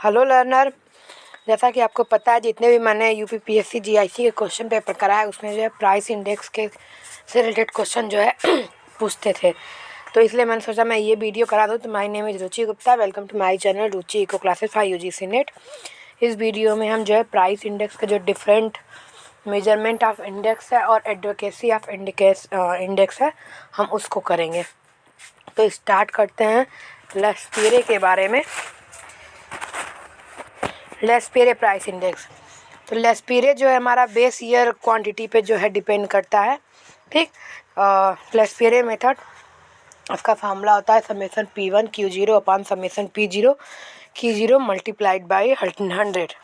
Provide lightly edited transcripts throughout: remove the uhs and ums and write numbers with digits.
Hello learner, जैसा कि आपको पता है जितने भी मैंने यूपीपीएससी जीआईसी के क्वेश्चन पेपर कराया उसमें जो है प्राइस इंडेक्स के से रिलेटेड क्वेश्चन जो है पूछते थे। तो इसलिए मैंने सोचा मैं ये वीडियो करा दूँ। तो my name is Ruchi Gupta, welcome to my channel Ruchi eco classes for UGC NET. इस वीडियो में हम जो है प्राइस इंडेक्स के जो डिफरेंट मेजरमेंट ऑफ इंडेक्स है और एडवोकेसी ऑफ इंडेक्स है, हम उसको करेंगे। तो स्टार्ट करते हैं लेस्पेरे के बारे में। लेस्पेरे प्राइस इंडेक्स, तो लेस्पेरे जो है हमारा बेस ईयर क्वांटिटी पे जो है डिपेंड करता है। ठीक, लेस्पेरे मेथड, उसका फार्मूला होता है summation P1 Q0 upon summation P0 Q0 multiplied by 100।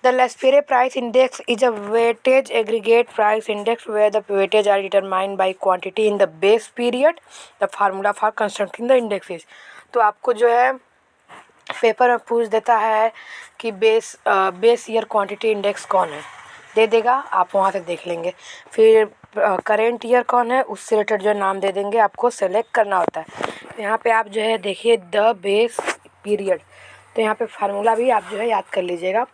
The Laspere price index is a weighted aggregate price index where the weightage are determined by quantity in the base period. The formula for constructing the index is, तो आपको जो है paper में पूछ देता है कि base year quantity index कौन है, दे देगा, आप वहाँ से देख लेंगे। फिर करेंट ईयर कौन है, उससे रिलेटेड जो नाम दे देंगे, आपको सेलेक्ट करना होता है। तो यहाँ पे आप जो है देखिए द बेस पीरियड, तो यहाँ पे फार्मूला भी आप जो है याद कर लीजिएगा।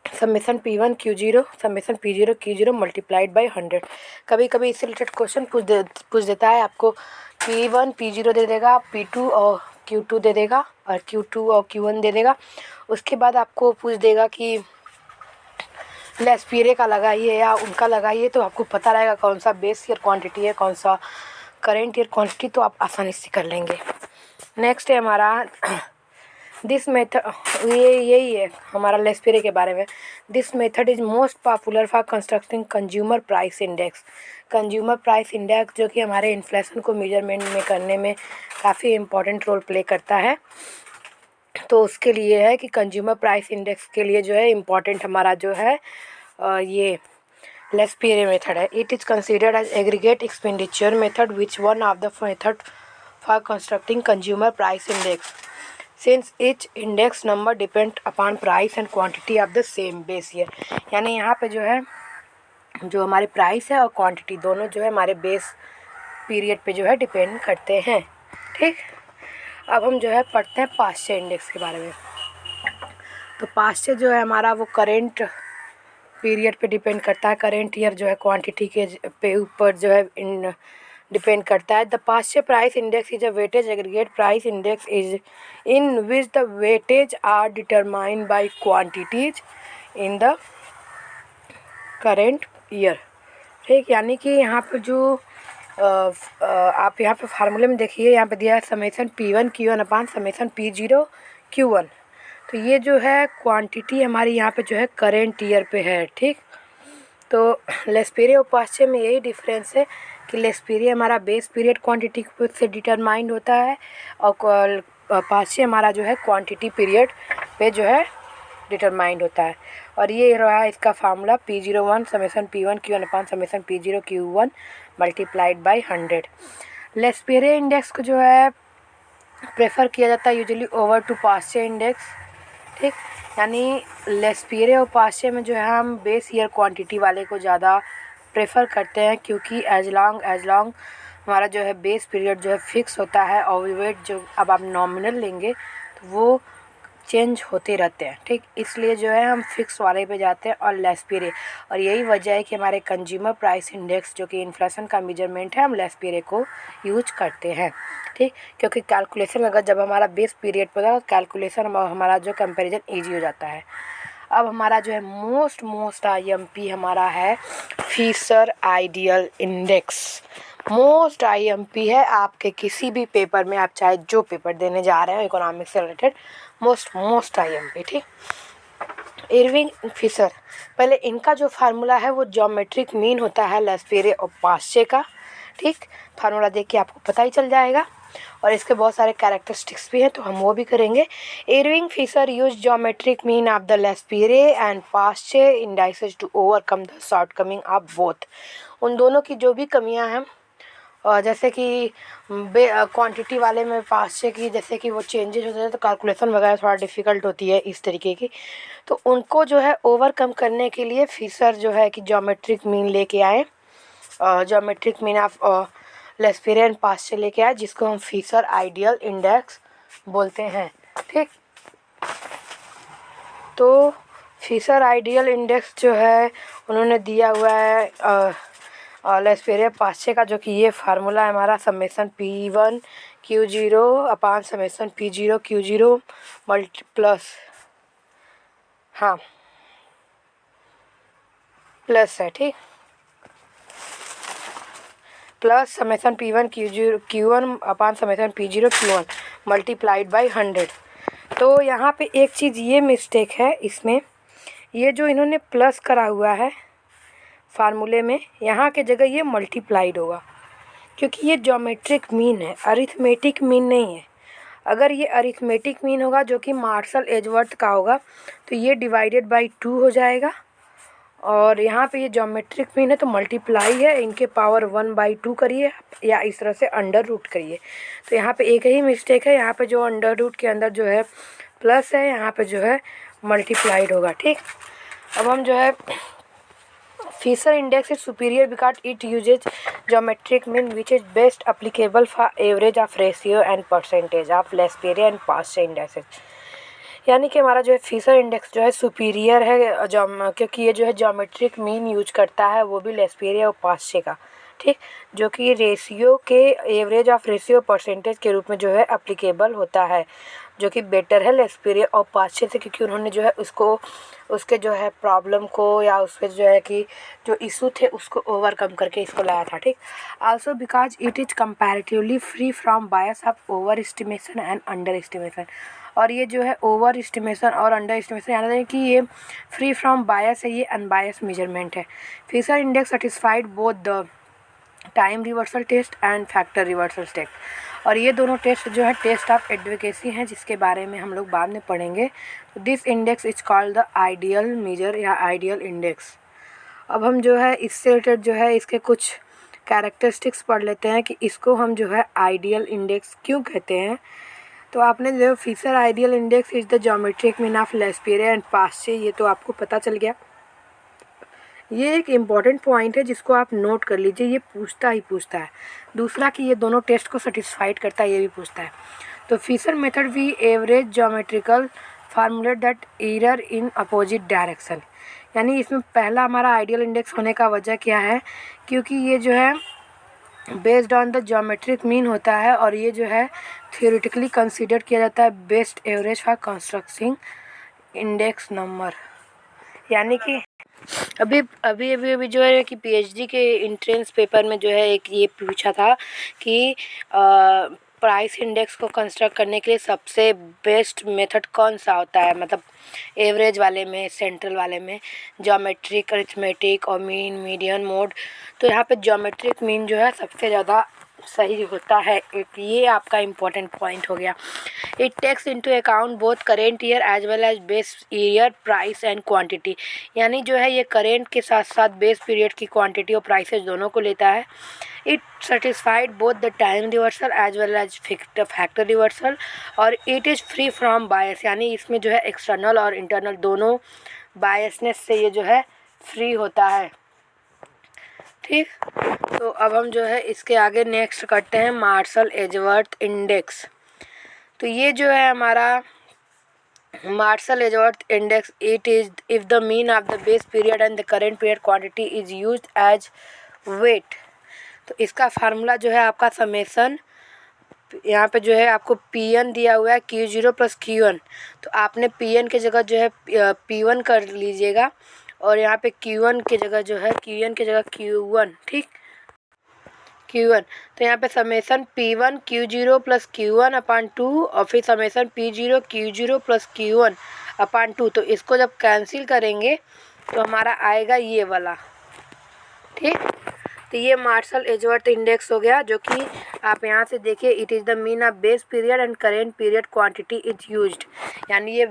Summation P1 Q0 summation P0 Q0 multiplied by 100। कभी कभी इससे रिलेटेड क्वेश्चन पूछ देता है, आपको P1 P0 दे देगा, P2 और Q2 दे देगा, और Q2 और Q1 दे देगा। उसके बाद आपको पूछ देगा कि लेस्पेरे का लगाइए या उनका लगाइए, तो आपको पता रहेगा कौन सा बेस ईयर क्वांटिटी है, कौन सा करेंट ईयर क्वांटिटी, तो आप आसानी से कर लेंगे। नेक्स्ट है हमारा दिस मेथड, यही है हमारा लेस्पेरे के बारे में। This method is most popular for constructing consumer price index. Consumer price index जो कि हमारे इन्फ्लेशन को मेजरमेंट में करने में काफ़ी इम्पोर्टेंट रोल प्ले करता है। तो उसके लिए है कि कंज्यूमर प्राइस इंडेक्स के लिए जो है इम्पॉर्टेंट हमारा जो है ये लेस्पेरे मेथड है। It is considered as aggregate expenditure method which one of the method for constructing consumer price index since each index number depend upon price and quantity of the same base year. यानी यहाँ पे जो है जो हमारे price है और quantity दोनों जो है हमारे बेस पीरियड पे जो है डिपेंड करते हैं। ठीक, अब हम जो है पढ़ते हैं पाश्चे इंडेक्स के बारे में। तो पाश्चे जो है हमारा वो करेंट पीरियड पे डिपेंड करता है, करेंट ईयर जो है क्वांटिटी के पे ऊपर जो है इन डिपेंड करता है। The Paasche price index is a weightage aggregate price index is in which the weightage are determined by quantities in the current year. ठीक, यानी कि यहाँ पर जो आप यहाँ पे फार्मूले में देखिए, यहाँ पे दिया है summation P1 Q1 upon summation P0 Q1। तो ये जो है क्वांटिटी हमारी यहाँ पे जो है करेंट ईयर पे है। ठीक, तो लेस्पेरे और पाश्चे में यही डिफरेंस है कि लेस्पेरे हमारा बेस पीरियड क्वांटिटी से डिटरमाइंड होता है और पाश्चे हमारा जो है क्वांटिटी पीरियड पे जो है डिटरमाइंड होता है। और ये रहा इसका formula P01 summation P1 Q1 upon summation P0 Q1 multiplied by 100। Laspeyres index को जो है प्रेफर किया जाता है usually over to Paasche index. ठीक, यानी लेस्पेरे और पाश्चे में जो है हम बेस ईयर क्वांटिटी वाले को ज़्यादा प्रेफर करते हैं, क्योंकि एज लॉन्ग हमारा जो है बेस पीरियड जो है फिक्स होता है और वेट जो अब आप नॉमिनल लेंगे तो वो चेंज होते रहते हैं। ठीक, इसलिए जो है हम फिक्स वाले पे जाते हैं और लेस्पेरे, और यही वजह है कि हमारे कंज्यूमर प्राइस इंडेक्स जो कि इन्फ्लेशन का मेजरमेंट है, हम लेस्पेरे को यूज करते हैं। ठीक, क्योंकि कैलकुलेशन अगर जब हमारा बेस पीरियड पर होता कैलकुलेशन हमारा जो कंपैरिजन ईजी हो जाता है। अब हमारा जो है मोस्ट IMP हमारा है Fisher ideal index. Most IMP है आपके किसी भी पेपर में, आप चाहे जो पेपर देने जा रहे हो इकोनॉमिक्स से रिलेटेड, मोस्ट IMP। ठीक, इरविंग फिशर, पहले इनका जो फार्मूला है वो ज्योमेट्रिक मीन होता है लेस्पेरे और पाश्चे का। ठीक, फार्मूला देख के आपको पता ही चल जाएगा, और इसके बहुत सारे कैरेक्टरिस्टिक्स भी हैं तो हम वो भी करेंगे। Irving Fisher use geometric mean of the Laspeyres and Paasche indices to overcome the shortcoming of both. उन दोनों की जो भी कमियां हैं, और जैसे कि क्वांटिटी वाले में पाश्चे की जैसे कि वो चेंजेस होते हैं तो कैलकुलेशन वगैरह थोड़ा डिफ़िकल्ट होती है इस तरीके की, तो उनको जो है ओवरकम करने के लिए फिशर जो है कि ज्योमेट्रिक मीन लेके आए, ज्योमेट्रिक मीन ऑफ लेस्पेरे एंड पाश्चे लेके आए, जिसको हम फिशर आइडियल इंडेक्स बोलते हैं। ठीक, तो फिशर आइडियल इंडेक्स जो है उन्होंने दिया हुआ है लेस्पेरिया पास्चे का, जो कि ये फार्मूला है हमारा summation P1 Q0 upon summation P0 Q0 multi plus, हाँ प्लस है, ठीक, plus summation P1 Q1 upon summation P0 Q1 multiplied by 100। तो यहाँ पे एक चीज़ ये मिस्टेक है इसमें, ये जो इन्होंने प्लस करा हुआ है फार्मूले में, यहाँ के जगह ये मल्टीप्लाइड होगा, क्योंकि ये ज्योमेट्रिक मीन है, अरिथमेटिक मीन नहीं है। अगर ये अरिथमेटिक मीन होगा जो कि मार्शल एजवर्थ का होगा तो ये डिवाइडेड बाई 2 हो जाएगा, और यहाँ पे ये ज्योमेट्रिक मीन है तो मल्टीप्लाई है, इनके पावर 1/2 करिए या इस तरह से अंडर रूट करिए। तो यहाँ पे एक ही मिस्टेक है, यहाँ पे जो अंडर रूट के अंदर जो है प्लस है, यहाँ पे जो है मल्टीप्लाइड होगा, ठीक। अब हम जो है Fisher index is superior because it uses geometric mean which is best applicable for average of ratio and percentage of Laspeyres and Paasche indexes. यानी कि हमारा जो है फिशर इंडेक्स जो है सुपीरियर है क्योंकि ये जो है ज्योमेट्रिक मीन यूज करता है, वो भी लेस्पेरिया और पास्चे का, ठीक, जो कि रेशियो के एवरेज ऑफ रेशियो परसेंटेज के रूप में जो है अप्लीकेबल होता है, जो कि बेटर है लेस्पेरिया और पास्चे से, क्योंकि उन्होंने जो है उसको उसके जो है प्रॉब्लम को या उसके जो है कि जो इशू थे उसको ओवरकम करके इसको लाया था, ठीक। Also because it is comparatively free from bias of over estimation and under estimation. और ये जो है ओवर एस्टिमेशन और अंडर एस्टिमेशन यानी है कि ये फ्री फ्रॉम बायस है, ये अनबायस मेजरमेंट है। Fisher index satisfied both the time reversal test and factor reversal test. और ये दोनों टेस्ट जो है टेस्ट ऑफ एडवोकेसी हैं, जिसके बारे में हम लोग बाद में पढ़ेंगे। तो this index is called the ideal measure या आइडियल इंडेक्स। अब हम जो है इससे रिलेटेड जो है इसके कुछ कैरेक्टरिस्टिक्स पढ़ लेते हैं कि इसको हम जो है आइडियल इंडेक्स क्यों कहते हैं। तो आपने जो Fisher ideal index is the geometric mean of Laspeyres and Paasche, ये तो आपको पता चल गया। ये एक इम्पॉर्टेंट पॉइंट है जिसको आप नोट कर लीजिए, ये पूछता ही पूछता है। दूसरा कि ये दोनों टेस्ट को सेटिस्फाइड करता है, ये भी पूछता है। तो Fisher method we average geometrical formulate that error in opposite direction. यानी इसमें पहला हमारा आइडियल इंडेक्स होने का वजह क्या है, क्योंकि ये जो है based on the geometric mean होता है, और ये जो है थियोरेटिकली कंसीडर किया जाता है best average for constructing index number. यानी कि अभी जो है कि पीएचडी के एंट्रेंस पेपर में जो है एक ये पूछा था कि प्राइस इंडेक्स को कंस्ट्रक्ट करने के लिए सबसे बेस्ट मेथड कौन सा होता है, मतलब एवरेज वाले में, सेंट्रल वाले में, ज्योमेट्रिक, अरिथमेटिक और मीन, मीडियन, मोड। तो यहाँ पे ज्योमेट्रिक मीन जो है सबसे ज़्यादा सही होता है। एक ये आपका इम्पोर्टेंट पॉइंट हो गया। It takes into account both current year as well as base year price and quantity. यानी जो है ये करेंट के साथ साथ बेस पीरियड की क्वांटिटी और प्राइसेस दोनों को लेता है। It satisfied both the time reversal as well as factor reversal, और it is free from bias. यानी इसमें जो है एक्सटर्नल और इंटरनल दोनों बायसनेस से ये जो है फ्री होता है, ठीक। तो अब हम जो है इसके आगे नेक्स्ट करते हैं मार्शल एजवर्थ इंडेक्स। तो ये जो है हमारा Marshall Edgeworth index, it is if the mean of the base period and the current period quantity is used as weight. तो इसका फार्मूला जो है आपका समेसन, यहाँ पे जो है आपको Pn दिया हुआ है Q0 प्लस Q1, तो आपने Pn के जगह जो है P1 कर लीजिएगा, और यहाँ पे Q1 के जगह जो है Qn के जगह Q1, ठीक, Q1। तो यहाँ पे summation P1 Q0 plus Q1 अपान 2, और फिर summation P0 Q0 plus Q1 अपान 2। तो इसको जब कैंसिल करेंगे तो हमारा आएगा ये वाला, ठीक। तो ये मार्शल एजवर्थ इंडेक्स हो गया, जो कि आप यहाँ से देखिए, it is the mean of base period and current period quantity is used. यानी ये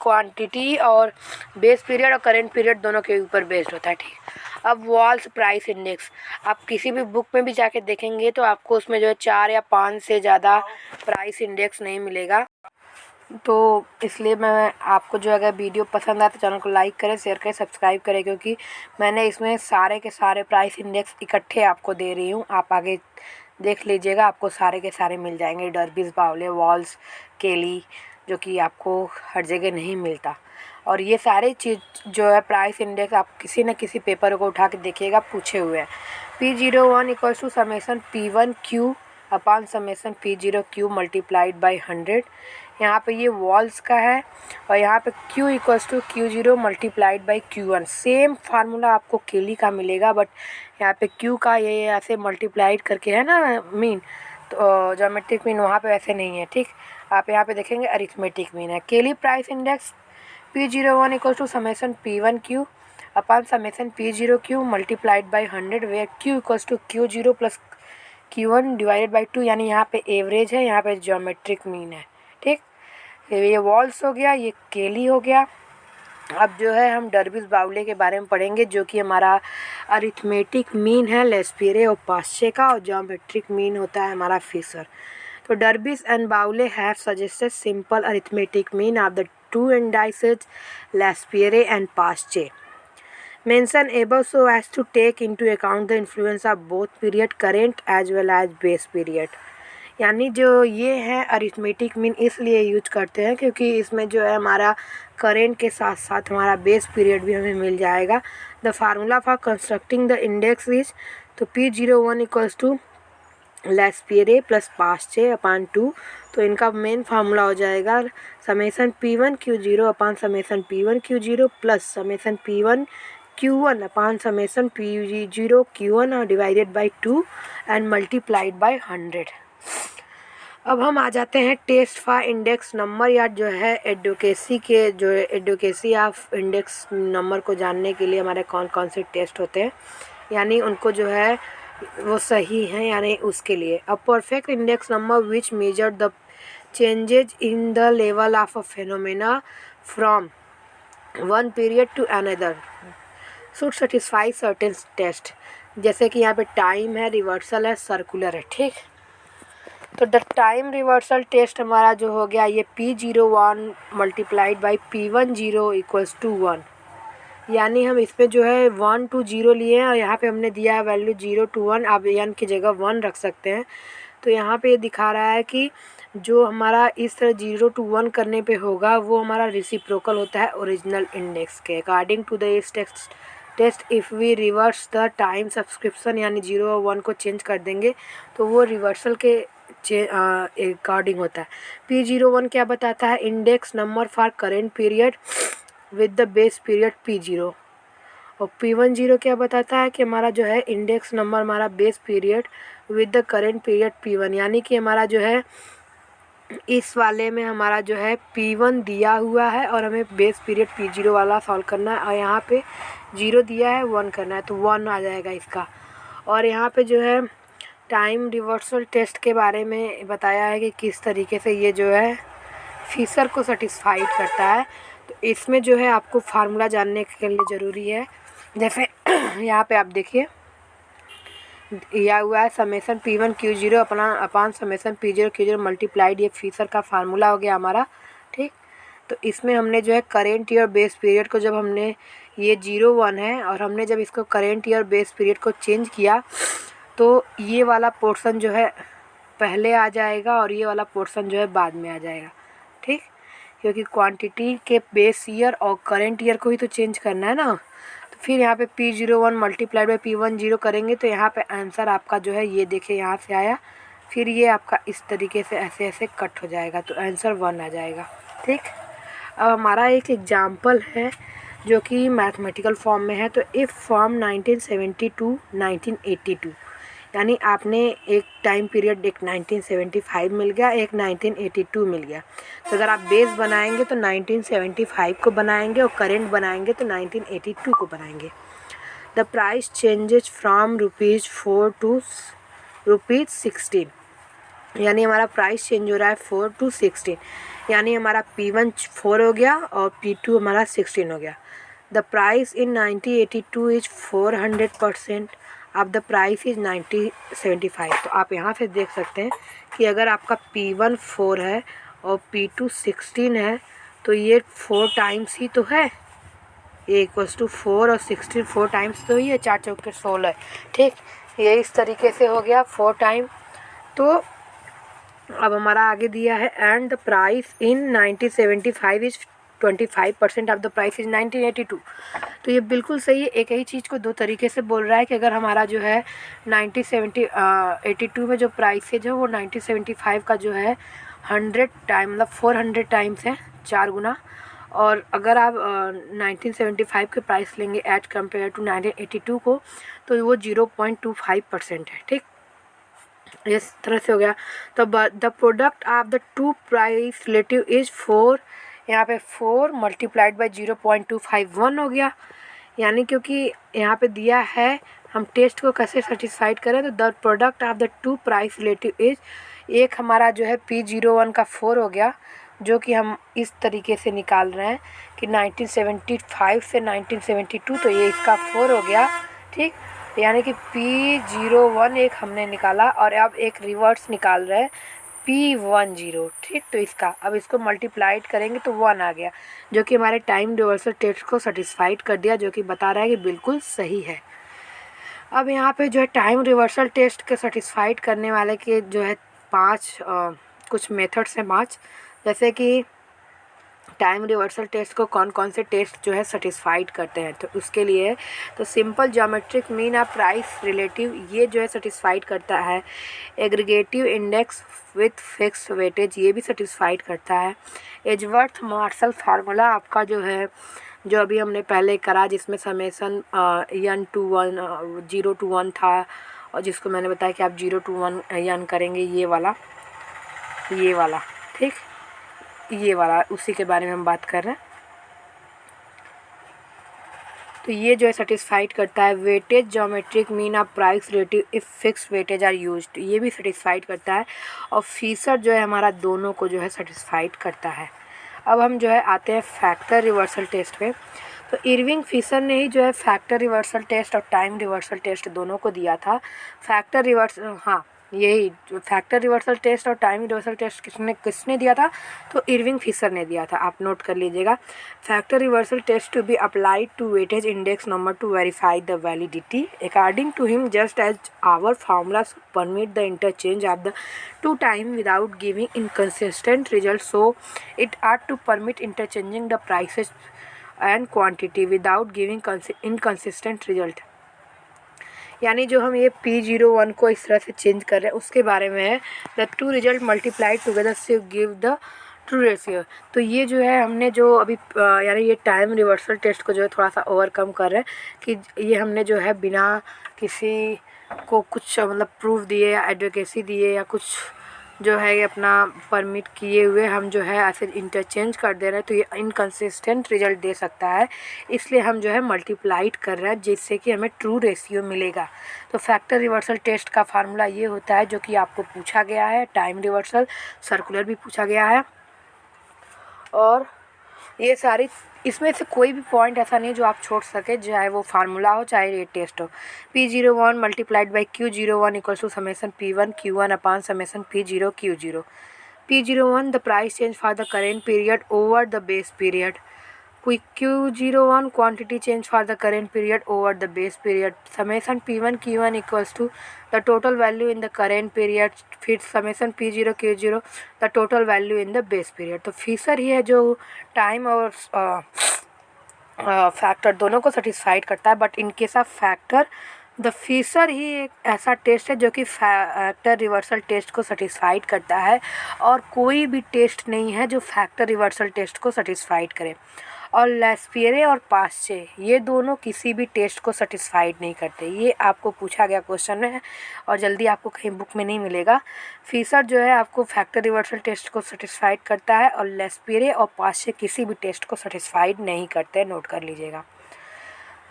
क्वांटिटी और बेस पीरियड और करेंट पीरियड दोनों के ऊपर बेस्ड होता है, ठीक। अब वॉल्स प्राइस इंडेक्स, आप किसी भी बुक में भी जाके देखेंगे तो आपको उसमें जो है 4 या 5 से ज़्यादा प्राइस इंडेक्स नहीं मिलेगा। तो इसलिए मैं आपको जो अगर वीडियो पसंद आए तो चैनल को लाइक करें, शेयर करें, सब्सक्राइब करें, क्योंकि मैंने इसमें सारे के सारे प्राइस इंडेक्स इकट्ठे आपको दे रही हूँ। आप आगे देख लीजिएगा, आपको सारे के सारे मिल जाएंगे, डर्बीज, बावले, वॉल्स, केली, जो कि आपको हर जगह नहीं मिलता। और ये सारे चीज़ जो है प्राइस इंडेक्स आप किसी न किसी पेपर को उठा के देखिएगा, पूछे हुए हैं। P01 equals to summation P1 Q upon summation P0 Q multiplied by 100। यहाँ पे ये वॉल्स का है और यहाँ पे Q equals to Q0 multiplied by Q1। Same formula आपको केली का मिलेगा, बट यहाँ पे Q का ये ऐसे मल्टीप्लाइड करके है ना मीन, तो ज्योमेट्रिक मीन वहाँ पे वैसे नहीं है, ठीक। आप यहाँ पे देखेंगे अरिथमेटिक मीन है। Kelly price index P01 equals to summation P1 Q upon summation P0 Q multiplied by 100 where Q equals to Q0 plus Q1 divided by 2, यानी यहाँ पे एवरेज है, यहाँ पे ज्योमेट्रिक मीन है, ठीक। ये वॉल्स हो गया, ये केली हो गया। अब जो है हम डर्बिस बाउले के बारे में पढ़ेंगे, जो कि हमारा अरिथमेटिक मीन है लेस्पियरे और पास्चे का, और ज्योमेट्रिक मीन होता है हमारा फिशर। तो Drobisch and Bowley have suggested simple arithmetic mean of the two indices Laspeyres and Paasche mention above so as to take into account the influence of both period current as well as base period। यानी जो ये है arithmetic mean इसलिए use करते हैं क्योंकि इसमें जो है हमारा करेंट के साथ साथ हमारा बेस पीरियड भी हमें मिल जाएगा। The formula for constructing the index is, तो P01 equals to Laspeyres plus Paasche upon 2, तो इनका मेन फार्मूला हो जाएगा summation P1 Q0 upon summation P1 Q0 plus summation P1 Q1 upon summation P0 Q1 divided by 2 and multiplied by 100। अब हम आ जाते हैं test for index number, या जो है एडवोकेसी के जो एडवोकेसी ऑफ इंडेक्स नंबर को जानने के लिए हमारे कौन कौन से टेस्ट होते हैं, यानी उनको जो है वो सही हैं यानी उसके लिए। A perfect index number which measure the changes in the level of a phenomena from one period to another should satisfy certain test. जैसे कि यहाँ पे टाइम है, रिवर्सल है, सर्कुलर है, ठीक। तो द टाइम रिवर्सल टेस्ट हमारा जो हो गया ये P01 multiplied by P10 equals to 1, यानी हम इसमें जो है 1 to 0 लिए हैं और यहाँ पे हमने दिया है वैल्यू 0 to 1, आप n की जगह 1 रख सकते हैं। तो यहाँ पे ये दिखा रहा है कि जो हमारा इस तरह 0 to 1 करने पे होगा वो हमारा रेसिप्रोकल होता है ओरिजिनल इंडेक्स के। अकॉर्डिंग टू द इस test if we reverse the time subscription, यानी 0 और 1 को चेंज कर देंगे तो वो रिवर्सल के अकॉर्डिंग होता है। P01 क्या बताता है, index number for current period with the base period P0, और P10 क्या बताता है कि हमारा जो है इंडेक्स नंबर हमारा base period with the current period P1, यानी कि हमारा जो है इस वाले में हमारा जो है P1 दिया हुआ है और हमें बेस पीरियड P0 वाला सॉल्व करना है, और यहाँ पे 0 दिया है 1 करना है, तो 1 आ जाएगा इसका। और यहाँ पे जो है टाइम रिवर्सल टेस्ट के बारे में बताया है कि किस तरीके से ये जो है फिशर को सेटिस्फाइड करता है। तो इसमें जो है आपको फार्मूला जानने के लिए ज़रूरी है। जैसे यहाँ पे आप देखिए दिया हुआ है summation P1 Q0 upon summation P0 Q0 multiplied, ये फिशर का फार्मूला हो गया हमारा, ठीक। तो इसमें हमने जो है करेंट ईयर बेस पीरियड को जब हमने ये 0 1 है और हमने जब इसको करेंट ईयर बेस पीरियड को चेंज किया तो ये वाला पोर्शन जो है पहले आ जाएगा और ये वाला पोर्शन जो है बाद में आ जाएगा, ठीक। क्योंकि क्वांटिटी के बेस ईयर और करेंट ईयर को ही तो चेंज करना है ना। तो फिर यहाँ पे P01 मल्टीप्लाइड बाई P10 करेंगे तो यहाँ पे आंसर आपका जो है ये देखिए यहाँ से आया, फिर ये आपका इस तरीके से ऐसे ऐसे कट हो जाएगा, तो आंसर 1 आ जाएगा, ठीक। अब हमारा एक एग्जाम्पल है जो कि मैथमेटिकल फॉर्म में है। तो इफ़ फॉर्म 1972 1982, यानी आपने एक टाइम पीरियड एक 1975 मिल गया, एक 1982 मिल गया। तो अगर आप बेस बनाएंगे तो 1975 को बनाएंगे और करेंट बनाएंगे तो 1982 को बनाएंगे। The price changes from ₹4 to ₹16, यानी हमारा प्राइस चेंज हो रहा है 4 to 16, यानी हमारा P1 4 हो गया और P2 हमारा 16 हो गया। द प्राइस इन 1982 इज 400% अब द प्राइस इज 1975। तो आप यहाँ से देख सकते हैं कि अगर आपका P1 4 है और P2 16 है तो ये 4 टाइम्स ही तो है, ये इक्वल्स टू 4 और 16 4 टाइम्स तो ही है, 4 चौके 16, ठीक। ये इस तरीके से हो गया 4 टाइम। तो अब हमारा आगे दिया है and the price in 1975 is 25% of the price is 1982। तो ये बिल्कुल सही है। एक ही चीज़ को दो तरीके से बोल रहा है कि अगर हमारा जो है 1982 में जो प्राइस है जो वो 1975 का जो है 100 टाइम मतलब 400 टाइम्स है, 4 गुना। और अगर आप 1975 के प्राइस लेंगे एज कम्पेयर टू 1982 को तो वो 0.25% है। ठीक, इस तरह से हो गया। तो the product of the to price relative is 4, यहाँ पे 4 मल्टीप्लाइड बाई 0.251 हो गया। यानी क्योंकि यहाँ पे दिया है हम टेस्ट को कैसे सेटिस्फाइड करें, तो the product of the to price relative is, एक हमारा जो है P01 का 4 हो गया, जो कि हम इस तरीके से निकाल रहे हैं कि 1975 से 1972, तो ये इसका 4 हो गया। ठीक, यानी कि P01 एक हमने निकाला और अब एक रिवर्स निकाल रहे हैं P10। ठीक, तो इसका अब इसको मल्टीप्लाइड करेंगे तो 1 आ गया, जो कि हमारे टाइम रिवर्सल टेस्ट को सेटिस्फाइड कर दिया, जो कि बता रहा है कि बिल्कुल सही है। अब यहाँ पे जो है टाइम रिवर्सल टेस्ट के सेटिस्फाइड करने वाले के जो है 5 कुछ मेथड्स हैं 5, जैसे कि टाइम रिवर्सल टेस्ट को कौन कौन से टेस्ट जो है सेटिस्फाइड करते हैं। तो उसके लिए तो simple geometric mean of price relative ये जो है सेटिस्फाइड करता है। Aggregative index with fix weightage ये भी सेटिस्फाइड करता है। एजवर्थ मार्शल फार्मूला आपका जो है, जो अभी हमने पहले करा जिसमें समेसन n to 1 0 to 1 था, और जिसको मैंने बताया कि आप 0 to 1 n करेंगे, ये वाला ठीक, ये वाला उसी के बारे में हम बात कर रहे हैं। तो ये जो है सेटिस्फाइड करता है। Weightage geometric mean of price relative if fix weightage are used ये भी सेटिस्फाइड करता है। और फीसर जो है हमारा दोनों को जो है सेटिस्फाइड करता है। अब हम जो है आते हैं फैक्टर रिवर्सल टेस्ट पे। तो इरविंग फिशर ने ही जो है फैक्टर रिवर्सल टेस्ट और टाइम रिवर्सल टेस्ट दोनों को दिया था। फैक्टर रिवर्सल, हाँ यही फैक्टर रिवर्सल टेस्ट और टाइम रिवर्सल टेस्ट किसने दिया था, तो इरविंग फिशर ने दिया था, आप नोट कर लीजिएगा। Factor reversal test to be applied to weightage index number to verify the validity according to him just as our formulas permit the interchange of the two time without giving inconsistent result, so it are to permit interchanging the prices and quantity without giving inconsistent result. यानी जो हम ये P01 को इस तरह से change कर रहे हैं उसके बारे में है। The two result multiplied together से गिव द ट्रू रेशियो। तो ये जो है हमने जो अभी यानी ये टाइम रिवर्सल टेस्ट को जो है थोड़ा सा ओवरकम कर रहे हैं कि ये हमने जो है बिना किसी को कुछ मतलब प्रूफ दिए या एडवोकेसी दिए या कुछ जो है ये अपना परमिट किए हुए हम जो है ऐसे इंटरचेंज कर दे रहे हैं, तो ये इनकंसिस्टेंट रिजल्ट दे सकता है। इसलिए हम जो है मल्टीप्लाइड कर रहे हैं जिससे कि हमें ट्रू रेशियो मिलेगा। तो फैक्टर रिवर्सल टेस्ट का फार्मूला ये होता है जो कि आपको पूछा गया है। टाइम रिवर्सल सर्कुलर भी पूछा गया है, और ये सारी इसमें से कोई भी पॉइंट ऐसा नहीं जो आप छोड़ सके, चाहे वो फार्मूला हो चाहे ये टेस्ट हो। P01 multiplied by Q01 equals to summation P1 Q1 upon summation P0 Q0। P01 the price change for the current period over the base period. Q01 quantity change for the current period over the base period. Summation P1 Q1 equals to the total value in the current period फिर summation P0 Q0 the total value in the base period। तो Fisher ही है जो time और factor दोनों को satisfied करता है। But in case of factor the Fisher ही एक ऐसा टेस्ट है जो कि फैक्टर रिवर्सल टेस्ट को सेटिस्फाइड करता है, और कोई भी टेस्ट नहीं है जो फैक्टर रिवर्सल टेस्ट को सेटिस्फाइड करे। और लेस्पियरे और पास्चे ये दोनों किसी भी टेस्ट को सेटिस्फाइड नहीं करते। ये आपको पूछा गया क्वेश्चन है और जल्दी आपको कहीं बुक में नहीं मिलेगा। फीसर जो है आपको फैक्टर रिवर्सल टेस्ट को सेटिस्फाइड करता है, और लेस्पियरे और पास्चे किसी भी टेस्ट को सेटिस्फाइड नहीं करते, नोट कर लीजिएगा।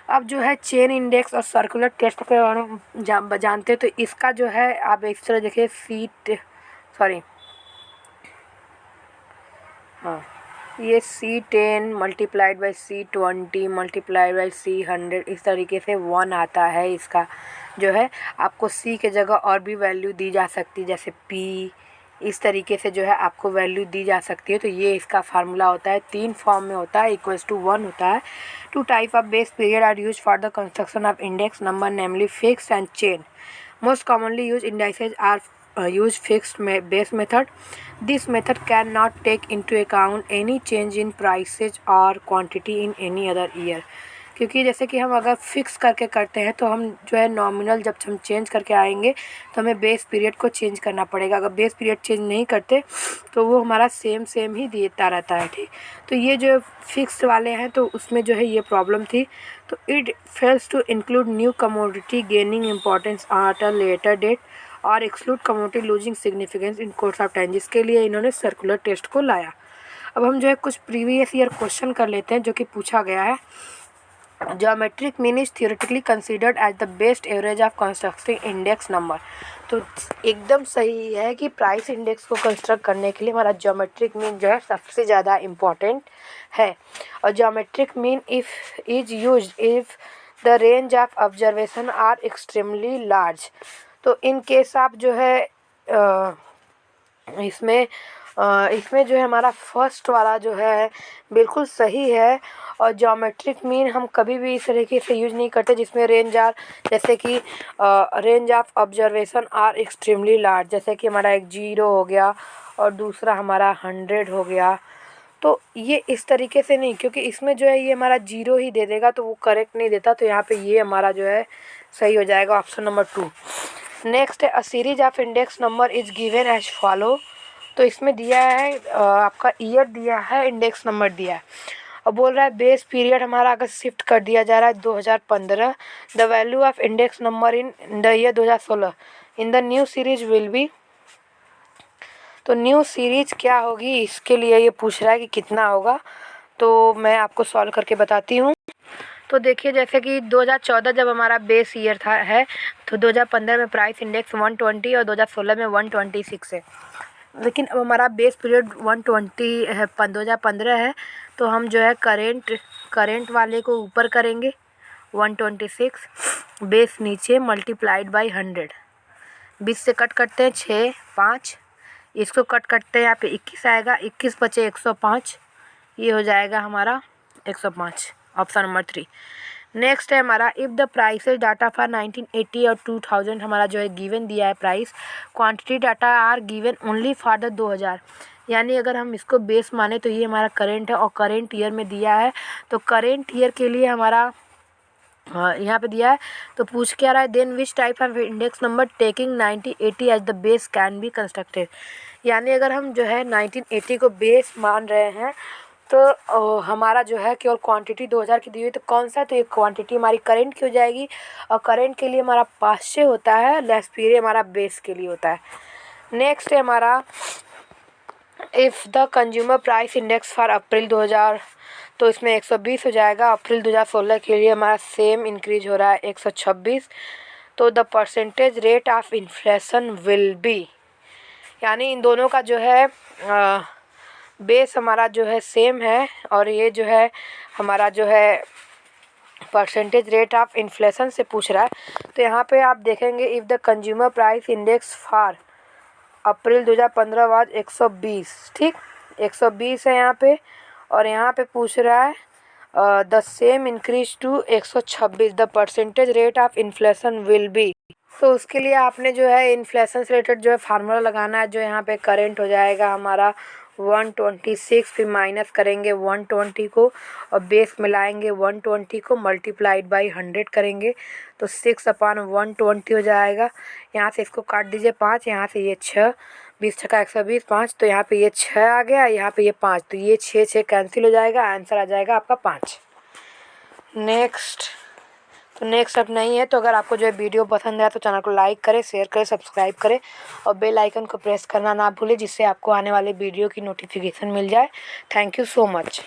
अब जो है चेन इंडेक्स और सर्कुलर टेस्ट के बारे में जानते हैं। तो इसका जो है आप इस तरह देखिए ये C10 multiplied by C20 multiplied by C100 इस तरीके से 1 आता है। इसका जो है आपको C के जगह और भी वैल्यू दी जा सकती है, जैसे P इस तरीके से जो है आपको वैल्यू दी जा सकती है। तो ये इसका फार्मूला होता है, 3 फॉर्म में होता है, इक्वल्स टू 1 होता है। 2 type of base period are use for the construction of index number namely fix and chain. Most commonly use indices are use fixed base method. This method cannot take into account any change in prices or quantity in any other year. क्योंकि जैसे कि हम अगर fix करके करते हैं तो हम जो है नॉमिनल जब हम चेंज करके आएंगे तो हमें बेस पीरियड को चेंज करना पड़ेगा। अगर बेस पीरियड चेंज नहीं करते तो वो हमारा सेम ही देता रहता है, ठीक। तो ये जो फिक्स वाले हैं तो उसमें जो है ये प्रॉब्लम थी। तो it fails to include new commodity gaining importance at a later date और exclude commodity losing significance in course of time, जिसके लिए इन्होंने सर्कुलर टेस्ट को लाया। अब हम जो है कुछ प्रीवियस ईयर क्वेश्चन कर लेते हैं जो कि पूछा गया है। Geometric mean is theoretically considered as the best average of constructing index number। तो एकदम सही है कि प्राइस इंडेक्स को कंस्ट्रक्ट करने के लिए हमारा ज्योमेट्रिक मीन जो है सबसे ज़्यादा इम्पॉर्टेंट है। और geometric mean is used if the range of observation are extremely large. तो इन केस आप जो है इसमें जो है हमारा फर्स्ट वाला जो है बिल्कुल सही है। और ज्योमेट्रिक मीन हम कभी भी इस तरीके से यूज नहीं करते जिसमें रेंज आर, जैसे कि range of observation are extremely large, जैसे कि हमारा एक 0 हो गया और दूसरा हमारा 100 हो गया। तो ये इस तरीके से नहीं, क्योंकि इसमें जो है ये हमारा 0 ही दे देगा तो वो करेक्ट नहीं देता। तो यहाँ पे ये हमारा जो है सही हो जाएगा, ऑप्शन नंबर 2। नेक्स्ट है a series of index number is given as follow. तो इसमें दिया है आपका ईयर दिया है, इंडेक्स नंबर दिया है और बोल रहा है बेस पीरियड हमारा अगर शिफ्ट कर दिया जा रहा है 2015, the value of index number in the year 2016 in the new series will be. तो न्यू सीरीज क्या होगी, इसके लिए ये पूछ रहा है कि कितना होगा। तो मैं आपको सॉल्व करके बताती हूँ। तो देखिए जैसे कि 2014 जब हमारा बेस ईयर था है तो 2015 में प्राइस इंडेक्स 120 और 2016 में 126 है। लेकिन अब हमारा बेस पीरियड 120 है, 2015 है। तो हम जो है करेंट वाले को ऊपर करेंगे 126, बेस नीचे मल्टीप्लाइड बाई 100। 20 से कट करते हैं 6 5, इसको कट करते हैं यहाँ पे 21 आएगा, 21 बचे 105, ये हो जाएगा हमारा 105, ऑप्शन नंबर 3। नेक्स्ट है हमारा if the prices data for 1980 और 2000 हमारा जो है गिवन दिया है price, quantity data are given only for the 2000। यानी अगर हम इसको बेस माने तो ये हमारा करेंट है और करेंट ईयर में दिया है। तो करेंट ईयर के लिए हमारा यहाँ पे दिया है। तो पूछ क्या रहा है, then which type of index number taking 1980 as the base can be constructed. यानी अगर हम जो है 1980 को बेस मान रहे हैं तो हमारा जो है केवल क्वांटिटी 2000 की दी हुई, तो कौन सा, तो ये क्वांटिटी हमारी करेंट की हो जाएगी। और करेंट के लिए हमारा 500 होता है, लेस पीरियड हमारा बेस के लिए होता है। नेक्स्ट है हमारा if the consumer price index for अप्रैल 2000, तो इसमें 120 हो जाएगा। अप्रैल 2016 के लिए हमारा सेम इंक्रीज हो रहा है 126। तो the percentage rate of inflation will B, यानी इन दोनों का जो है बेस हमारा जो है सेम है और ये जो है हमारा जो है परसेंटेज रेट ऑफ इन्फ्लेशन से पूछ रहा है। तो यहाँ पे आप देखेंगे if the consumer price index for April 2015 was 120, ठीक, 120 है यहाँ पे। और यहाँ पे पूछ रहा है the same increase to 126, the percentage rate of inflation will be. तो उसके लिए आपने जो है इन्फ्लेशन से रिलेटेड जो है फार्मूला लगाना है, जो यहाँ पे करेंट हो जाएगा हमारा 126, फिर माइनस करेंगे 120 को और बेस मिलाएंगे 120 को, मल्टीप्लाइड बाई 100 करेंगे तो 6/120 हो जाएगा। यहाँ से इसको काट दीजिए 5, यहाँ से ये 6, 20 छक्का 120, 5, तो यहाँ पे ये 6 आ गया, यहाँ पे ये 5, तो ये 6 कैंसिल हो जाएगा, आंसर आ जाएगा आपका 5। नेक्स्ट अब नहीं है। तो अगर आपको जो है वीडियो पसंद आया तो चैनल को लाइक करें, शेयर करें, सब्सक्राइब करें और बेल आइकन को प्रेस करना ना भूलें, जिससे आपको आने वाले वीडियो की नोटिफिकेशन मिल जाए। Thank you so much.